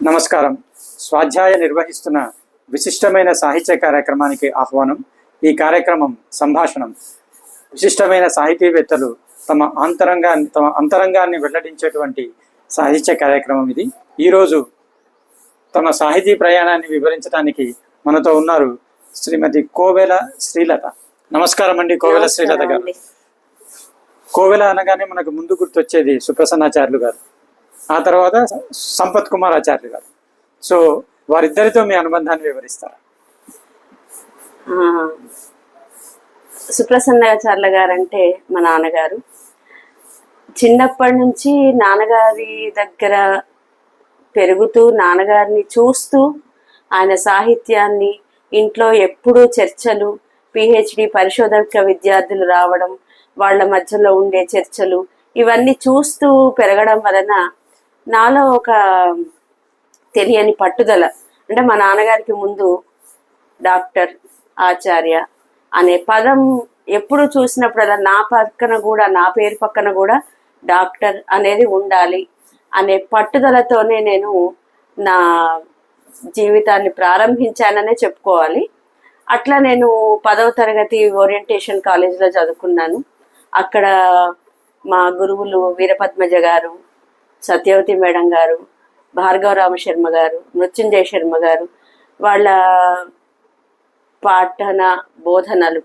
నమస్కారం. స్వాధ్యాయ నిర్వహిస్తున్న విశిష్టమైన సాహిత్య కార్యక్రమానికి ఆహ్వానం. ఈ కార్యక్రమం సంభాషణం. విశిష్టమైన సాహితీవేత్తలు తమ అంతరంగాన్ని వెల్లడించేటువంటి సాహిత్య కార్యక్రమం ఇది. ఈరోజు తమ సాహితీ ప్రయాణాన్ని వివరించడానికి మనతో ఉన్నారు శ్రీమతి కోవెల శ్రీలత. నమస్కారం అండి కోవెల శ్రీలత గారు. కోవెల అనగానే మనకు ముందు గుర్తొచ్చేది సుప్రసన్నాచార్యులు గారు, ఆ తర్వాత సంపత్ కుమార్ ఆచార్య గారు. సో వారిద్దరితో మీ అనుబంధాన్ని వివరిస్తారా? సుప్రసన్నాచార్య గారు అంటే మా నాన్నగారు. చిన్నప్పటి నుంచి నాన్నగారి దగ్గర పెరుగుతూ నాన్నగారిని చూస్తూ ఆయన సాహిత్యాన్ని, ఇంట్లో ఎప్పుడూ చర్చలు, పిహెచ్డి పరిశోధక విద్యార్థులు రావడం, వాళ్ళ మధ్యలో ఉండే చర్చలు, ఇవన్నీ చూస్తూ పెరగడం వలన నాలో ఒక తెలియని పట్టుదల. అంటే మా నాన్నగారికి ముందు డాక్టర్, ఆచార్య అనే పదం ఎప్పుడు చూసినప్పుడల్లా నా పేరు పక్కన కూడా డాక్టర్ అనేది ఉండాలి అనే పట్టుదలతోనే నేను నా జీవితాన్ని ప్రారంభించాననే చెప్పుకోవాలి. అట్లా నేను 10వ తరగతి ఓరియంటేషన్ కాలేజీలో చదువుకున్నాను. అక్కడ మా గురువులు వీరపద్మజ గారు, సత్యవతి మేడం గారు, భార్గవరామ శర్మ గారు, మృత్యుంజయ శర్మ గారు, వాళ్ళ పాఠన బోధనలు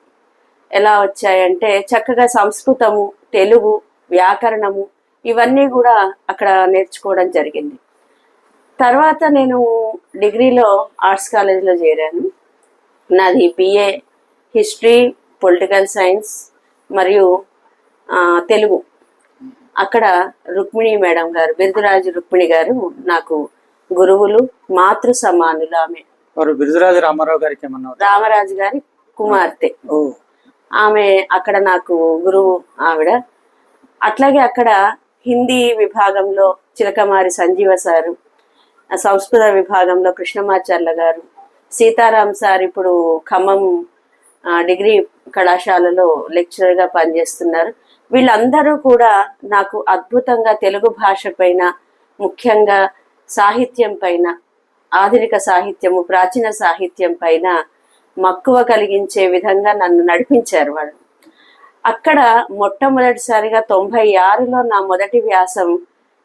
ఎలా వచ్చాయంటే చక్కగా సంస్కృతము, తెలుగు, వ్యాకరణము ఇవన్నీ కూడా అక్కడ నేర్చుకోవడం జరిగింది. తర్వాత నేను డిగ్రీలో ఆర్ట్స్ కాలేజీలో చేరాను. నాది బిఏ హిస్టరీ, పొలిటికల్ సైన్స్ మరియు తెలుగు. అక్కడ రుక్మిణి మేడం గారు, బిరుదురాజు రుక్మిణి గారు నాకు గురువులు, మాతృ సమానులు. ఆమె బిరుదురాజు రామారావు గారికి ఏమన్నా, రామరాజు గారి కుమార్తె. ఆమె అక్కడ నాకు గురువు ఆవిడ. అట్లాగే అక్కడ హిందీ విభాగంలో చిలకమారి సంజీవ సారు, సంస్కృత విభాగంలో కృష్ణమాచార్య గారు, సీతారాం సార్ ఇప్పుడు ఖమ్మం డిగ్రీ కళాశాలలో లెక్చరర్గా పనిచేస్తున్నారు. వీళ్ళందరూ కూడా నాకు అద్భుతంగా తెలుగు భాష పైన, ముఖ్యంగా సాహిత్యం పైన, ఆధునిక సాహిత్యము, ప్రాచీన సాహిత్యం పైన మక్కువ కలిగించే విధంగా నన్ను నడిపించారు వాళ్ళు. అక్కడ మొట్టమొదటిసారిగా 96లో నా మొదటి వ్యాసం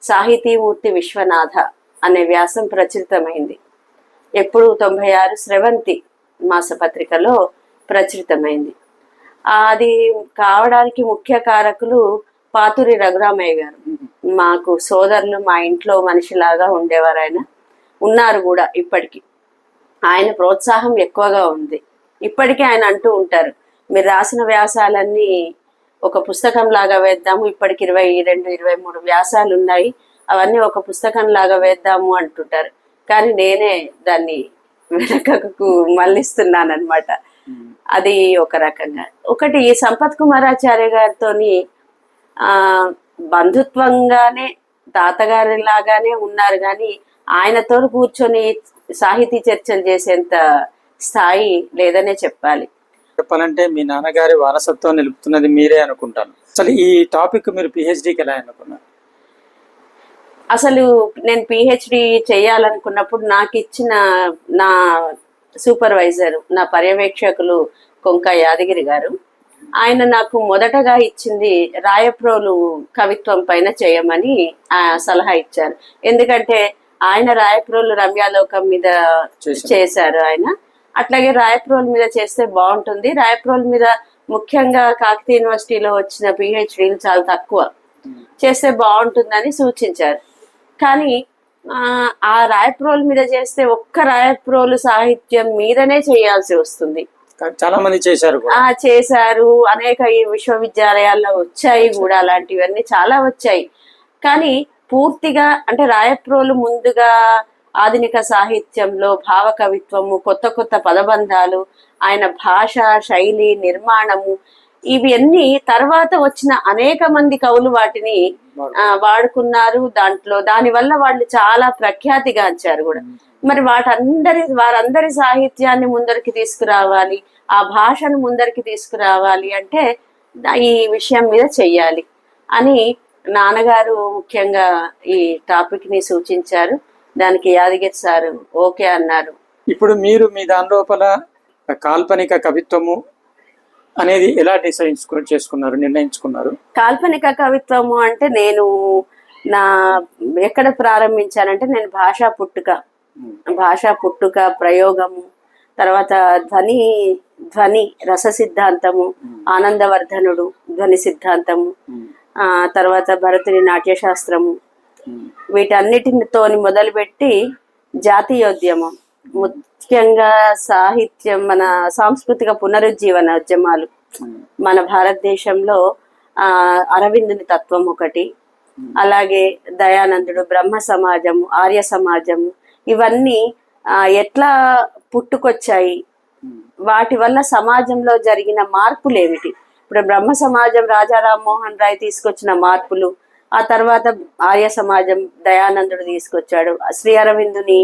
సాహితీమూర్తి విశ్వనాథ అనే వ్యాసం ప్రచురితమైంది. ఎప్పుడు 96 స్రవంతి మాసపత్రికలో ప్రచురితమైంది. అది కావడానికి ముఖ్య కారకులు పాతూరి రఘురామయ్య గారు. మాకు సోదరులు, మా ఇంట్లో మనిషిలాగా ఉండేవారు. ఆయన ఉన్నారు కూడా ఇప్పటికీ. ఆయన ప్రోత్సాహం ఎక్కువగా ఉంది. ఇప్పటికీ ఆయన అంటూ ఉంటారు, మీరు రాసిన వ్యాసాలన్నీ ఒక పుస్తకం లాగా వేద్దాము, ఇప్పటికి 22, 23 వ్యాసాలు ఉన్నాయి, అవన్నీ ఒక పుస్తకం లాగా వేద్దాము అంటుంటారు. కానీ నేనే దాన్ని వెనకకు మళ్ళిస్తున్నాను అనమాట. అది ఒక రకంగా. ఒకటి సంపత్ కుమారాచార్య గారితో బంధుత్వంగానే, తాతగారి లాగానే ఉన్నారు, కానీ ఆయనతో కూర్చొని సాహితీ చర్చలు చేసేంత స్థాయి లేదనే చెప్పాలి. చెప్పాలంటే మీ నాన్నగారి వారసత్వం నిలుపుతున్నది మీరే అనుకుంటాను. అసలు ఈ టాపిక్ మీరు పిహెచ్డికి ఎలా అనుకున్నారు? అసలు నేను పిహెచ్డి చేయాలనుకున్నప్పుడు నాకు ఇచ్చిన నా సూపర్వైజర్, నా పర్యవేక్షకులు కొంక యాదగిరి గారు, ఆయన నాకు మొదటగా ఇచ్చింది రాయప్రోలు కవిత్వం పైన చేయమని సలహా ఇచ్చారు. ఎందుకంటే ఆయన రాయప్రోలు రమ్యాలోకం మీద చేశారు ఆయన. అట్లాగే రాయప్రోలు మీద చేస్తే బాగుంటుంది, రాయప్రోలు మీద ముఖ్యంగా కాకతీయ యూనివర్సిటీలో వచ్చిన పిహెచ్డీలు చాలా తక్కువ, చేస్తే బాగుంటుందని సూచించారు. కానీ ఆ రాయప్రోలు మీద చేస్తే ఒక్క రాయప్రోలు సాహిత్యం మీదనే చేయాల్సి వస్తుంది. చాలా మంది చేశారు, అనేక విశ్వవిద్యాలయాల్లో వచ్చాయి కూడా, అలాంటివన్నీ చాలా వచ్చాయి. కానీ పూర్తిగా అంటే రాయప్రోలు ముందుగా ఆధునిక సాహిత్యంలో భావ కవిత్వము, కొత్త కొత్త పదబంధాలు, ఆయన భాష శైలి, నిర్మాణము, ఇవన్నీ తర్వాత వచ్చిన అనేక మంది కవులు వాటిని వాడుకున్నారు. దానివల్ల వాళ్ళు చాలా ప్రఖ్యాతిగాంచారు కూడా. మరి వారందరి సాహిత్యాన్ని ముందరికి తీసుకురావాలి, ఆ భాషను ముందరికి తీసుకురావాలి అంటే ఈ విషయం మీద చెయ్యాలి అని నాన్నగారు ముఖ్యంగా ఈ టాపిక్ ని సూచించారు. దానికి యాదగిరి సారు ఓకే అన్నారు. ఇప్పుడు మీరు మీ దాని లోపల కాల్పనిక కవిత్వము అనేది ఎలా డిసైడ్ చేసుకున్నారు, నిర్ణయించుకున్నారు? కాల్పనిక కవిత్వము అంటే నేను నా ఎక్కడ ప్రారంభించానంటే నేను భాషా పుట్టుక ప్రయోగము, తర్వాత ధ్వని రస సిద్ధాంతము, ఆనందవర్ధనుడు ధ్వని సిద్ధాంతము, తర్వాత భరతుని నాట్యశాస్త్రము, వీటన్నిటితోని మొదలుపెట్టి జాతీయోద్యమం, ముఖ్యంగా సాహిత్యం, మన సాంస్కృతిక పునరుజ్జీవన ఉద్యమాలు, మన భారతదేశంలో అరవిందుని తత్వం ఒకటి, అలాగే దయానందుడు, బ్రహ్మ సమాజము, ఆర్య సమాజము, ఇవన్నీ ఎట్లా పుట్టుకొచ్చాయి, వాటి వల్ల సమాజంలో జరిగిన మార్పులు ఏమిటి? ఇప్పుడు బ్రహ్మ సమాజం రాజా రామ్మోహన్ రాయ్ తీసుకొచ్చిన మార్పులు, ఆ తర్వాత ఆర్య సమాజం దయానందుడు తీసుకొచ్చాడు, శ్రీ అరవిందుని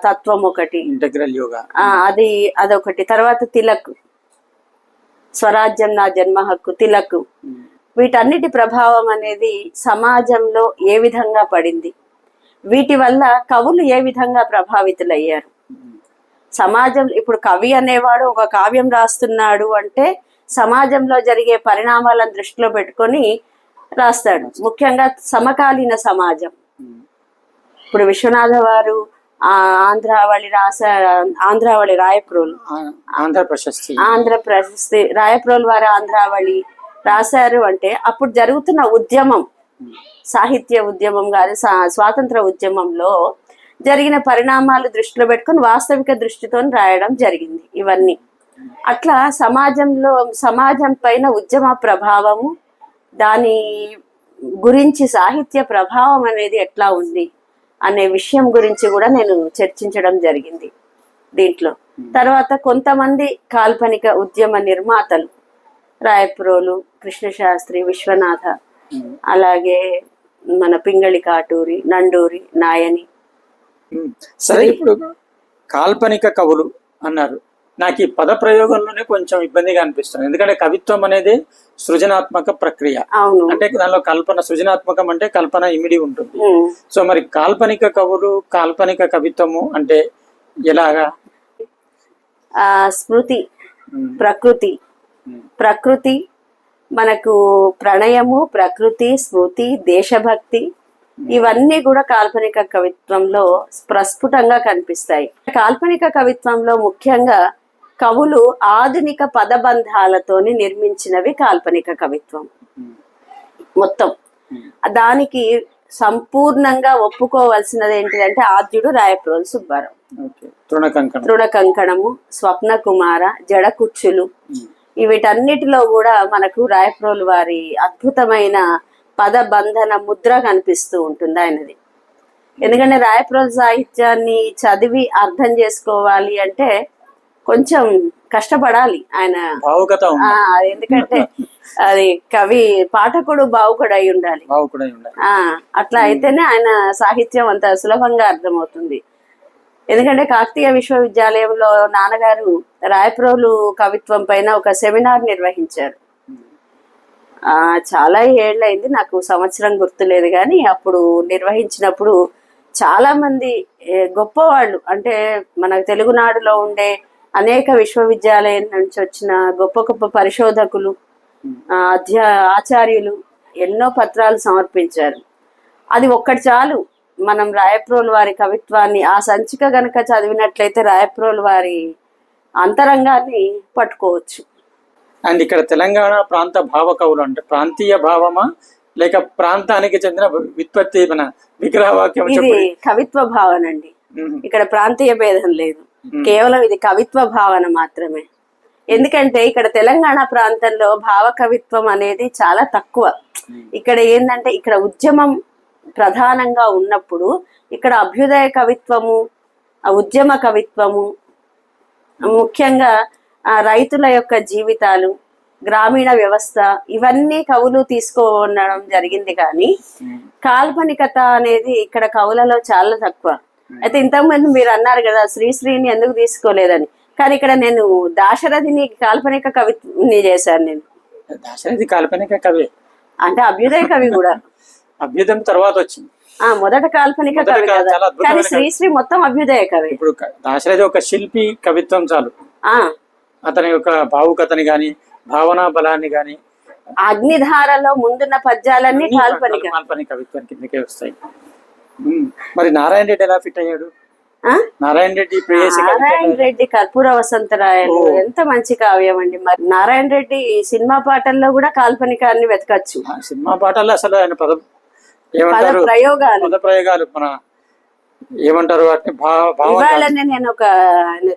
తత్వం ఒకటి, ఇంటగ్రల్ యోగా అదొకటి, తర్వాత తిలక్ స్వరాజ్యం నా జన్మ హక్కు, తిలక్, వీటన్నిటి ప్రభావం అనేది సమాజంలో ఏ విధంగా పడింది, వీటి వల్ల కవులు ఏ విధంగా ప్రభావితులయ్యారు. సమాజం ఇప్పుడు కవి అనేవాడు ఒక కావ్యం రాస్తున్నాడు అంటే సమాజంలో జరిగే పరిణామాలను దృష్టిలో పెట్టుకొని రాస్తాడు. ముఖ్యంగా సమకాలీన సమాజం. ఇప్పుడు విశ్వనాథ వారు ఆంధ్రావళి రాయప్రోలు, ఆంధ్ర ప్రశస్తి రాయప్రోలు వారు ఆంధ్రావళి రాశారు అంటే అప్పుడు జరుగుతున్న ఉద్యమం, సాహిత్య ఉద్యమం కాదు, స్వాతంత్ర ఉద్యమంలో జరిగిన పరిణామాలు దృష్టిలో పెట్టుకొని వాస్తవిక దృష్టితో రాయడం జరిగింది ఇవన్నీ. అట్లా సమాజం పైన ఉద్యమ ప్రభావము, దాని గురించి సాహిత్య ప్రభావం అనేది ఎట్లా ఉంది అనే విషయం గురించి కూడా నేను చర్చించడం జరిగింది దీంట్లో. తర్వాత కొంతమంది కాల్పనిక ఉద్యమ నిర్మాతలు, రాయప్రోలు, కృష్ణశాస్త్రి, విశ్వనాథ, అలాగే మన పింగళి కాటూరి, నండూరి, నాయని. సరే, ఇప్పుడు కాల్పనిక కవులు అన్నారు, నాకు ఈ పద ప్రయోగంలోనే కొంచెం ఇబ్బందిగా అనిపిస్తుంది. ఎందుకంటే కవిత్వం అనేది సృజనాత్మక ప్రక్రియ. అంటే దానిలో కల్పన, సృజనాత్మకం అంటే కల్పన ఇమిడి ఉంటుంది. సో మరి కాల్పనిక కవులు, కాల్పనిక కవిత్వము అంటే ఎలాగా? స్మృతి, ప్రకృతి మనకు ప్రణయము, ప్రకృతి, స్మృతి, దేశభక్తి, ఇవన్నీ కూడా కాల్పనిక కవిత్వంలో ప్రస్ఫుటంగా కనిపిస్తాయి. కాల్పనిక కవిత్వంలో ముఖ్యంగా కవులు ఆధునిక పదబంధాలతోని నిర్మించినవి కాల్పనిక కవిత్వం మొత్తం. దానికి సంపూర్ణంగా ఒప్పుకోవలసినది ఏంటిదంటే ఆద్యుడు రాయప్రోలు సుబ్బారావు. తృణకంకణము, స్వప్న కుమార, జడకుచ్చులు, వీటన్నిటిలో కూడా మనకు రాయప్రోలు వారి అద్భుతమైన పదబంధన ముద్ర కనిపిస్తూ ఉంటుంది ఆయనది. ఎందుకంటే రాయప్రోలు సాహిత్యాన్ని చదివి అర్థం చేసుకోవాలి అంటే కొంచెం కష్టపడాలి ఆయన. ఎందుకంటే అది కవి పాఠకుడు భావుకుడు అయి ఉండాలి. అట్లా అయితేనే ఆయన సాహిత్యం అంత సులభంగా అర్థమవుతుంది. ఎందుకంటే కాకతీయ విశ్వవిద్యాలయంలో నాన్నగారు రాయప్రోలు కవిత్వం పైన ఒక సెమినార్ నిర్వహించారు. చాలా ఏళ్ళైంది, నాకు సంవత్సరం గుర్తులేదు, కానీ అప్పుడు నిర్వహించినప్పుడు చాలా మంది గొప్పవాళ్ళు, అంటే మన తెలుగునాడులో ఉండే అనేక విశ్వవిద్యాలయం నుంచి వచ్చిన గొప్ప గొప్ప పరిశోధకులు, ఆచార్యులు ఎన్నో పత్రాలు సమర్పించారు. అది ఒక్కటి చాలు, మనం రాయప్రోలు వారి కవిత్వాన్ని ఆ సంచిక గనక చదివినట్లయితే రాయప్రోలు వారి అంతరంగాన్ని పట్టుకోవచ్చు. అండ్ ఇక్కడ తెలంగాణ ప్రాంత భావ కవులు అంటే ప్రాంతీయ భావమా లేక ప్రాంతానికి చెందిన వ్యుత్పత్తి, మన విగ్రహవాక్యం? ఇది కవిత్వ భావన అండి, ఇక్కడ ప్రాంతీయ భేదం లేదు, కేవలం ఇది కవిత్వ భావన మాత్రమే. ఎందుకంటే ఇక్కడ తెలంగాణ ప్రాంతంలో భావ కవిత్వం అనేది చాలా తక్కువ. ఇక్కడ ఏంటంటే ఇక్కడ ఉద్యమం ప్రధానంగా ఉన్నప్పుడు ఇక్కడ అభ్యుదయ కవిత్వము, ఉద్యమ కవిత్వము, ముఖ్యంగా రైతుల యొక్క జీవితాలు, గ్రామీణ వ్యవస్థ, ఇవన్నీ కవులు తీసుకోవడం జరిగింది. కానీ కాల్పనికత అనేది ఇక్కడ కవులలో చాలా తక్కువ. అయితే ఇంతకుముందు మీరు అన్నారు కదా శ్రీశ్రీని ఎందుకు తీసుకోలేదని, కానీ ఇక్కడ నేను దాశరథిని కాల్పనిక కవిని చేశాను. నేను దాశరథి కాల్పనిక కవి అంటే అభ్యుదయ కవి కూడా. అభ్యుదయం తర్వాత వచ్చింది. మొదట కాల్పనిక మొదట కవి కదా. చాలా అద్భుతమైన కానీ శ్రీశ్రీ మొత్తం అభ్యుదయ కవి. ఇప్పుడు దాశరథి ఒక శిల్పి కవిత్వం చాలు, ఆ అతని యొక్క భావుకతని గాని భావనా బలాన్ని గాని అగ్నిధారలో ముందున్న పద్యాలన్నీ అన్ని కాల్పనిక. కాల్పనిక కవిత్వం కిందకే వస్తాయి. మరి నారాయణ రెడ్డి ఎలా ఫిట్ అయ్యాడు? ఆ? నారాయణ రెడ్డి ప్రేయసి నారాయణ రెడ్డి కర్పూర వసంతరాయలు ఎంత మంచి కావ్యం అండి. మరి నారాయణ రెడ్డి సినిమా పాటల్లో కూడా కాల్పనికాన్ని వెతకచ్చు. సినిమా పాటల్లో అసలు ఆయన పద ఏమంటారు ప్రయోగాలు. పద ప్రయోగాలు మన ఏమంటారు వాటిని ఇవాళనే నేను ఒక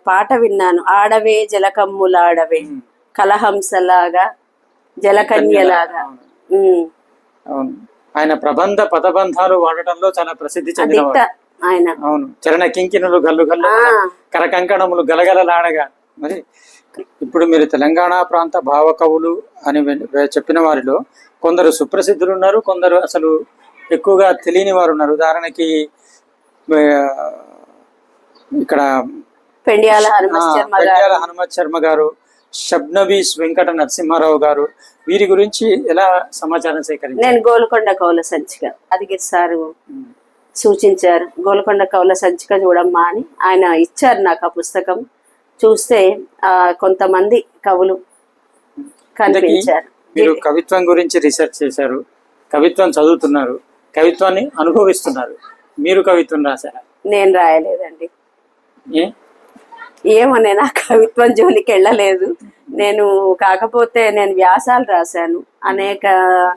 పాట విన్నాను, ఆడవే జలకమ్ములాడవే కలహంసలాగా జలకన్యలాగా. అవును, ఆయన ప్రబంధ పదబంధాలు వాడటంలో చాలా ప్రసిద్ధి చెందిన ఆయన. అవును, చరణ కింకిణులు గల్లు గల్లు కరకంకణములు గలగలలాడగా. మరి ఇప్పుడు మీరు తెలంగాణ ప్రాంత భావ కవులు అని చెప్పిన వారిలో కొందరు సుప్రసిద్ధులు ఉన్నారు, కొందరు అసలు ఎక్కువగా తెలియని వారు ఉన్నారు. ఉదాహరణకి ఇక్కడ పెండ్యాల హనుమత్ శర్మ గారు, షబ్నబీస్ వెంకట నరసింహారావు గారు, వీరి గురించి ఎలా సమాచారం సేకరించారు? నేను గోల్కొండ కవుల సంచిక అదిగిరి సారు సూచించారు. గోల్కొండ కవుల సంచిక చూడమ్మా అని ఆయన ఇచ్చారు నాకు ఆ పుస్తకం. చూస్తే కొంతమంది కవులు కనిపించారు. మీరు కవిత్వం గురించి రీసెర్చ్ చేశారు, కవిత్వం చదువుతున్నారు, కవిత్వాన్ని అనుభవిస్తున్నారు. మీరు కవిత్వం రాశారా? నేను రాయలేదండి. ఏమో, నేను ఆ కవిత్వం జోలికి వెళ్ళలేదు. నేను కాకపోతే నేను వ్యాసాలు రాశాను, అనేక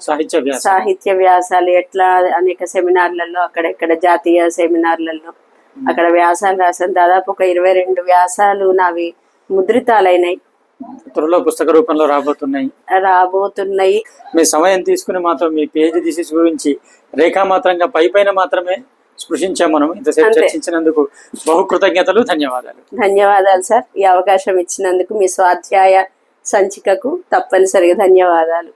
సాహిత్య వ్యాసాలు. ఎట్లా అనేక సెమినార్లలో, అక్కడెక్కడ జాతీయ సెమినార్లలో అక్కడ వ్యాసాలు రాశాను. దాదాపు ఒక 22 వ్యాసాలు నావి ముద్రితాలైనాయి. త్వరలో పుస్తక రూపంలో రాబోతున్నాయి. మీ సమయం తీసుకుని మాత్రం మీ పేజీ థీసిస్ గురించి రేఖామాత్రంగా పైన మాత్రమే స్పృశించాం. మనం ఇంతసేపు చర్చించినందుకు బహు కృతజ్ఞతలు, ధన్యవాదాలు. ధన్యవాదాలు సార్, ఈ అవకాశం ఇచ్చినందుకు. మీ స్వాధ్యాయ సంచికకు తప్పనిసరిగా ధన్యవాదాలు.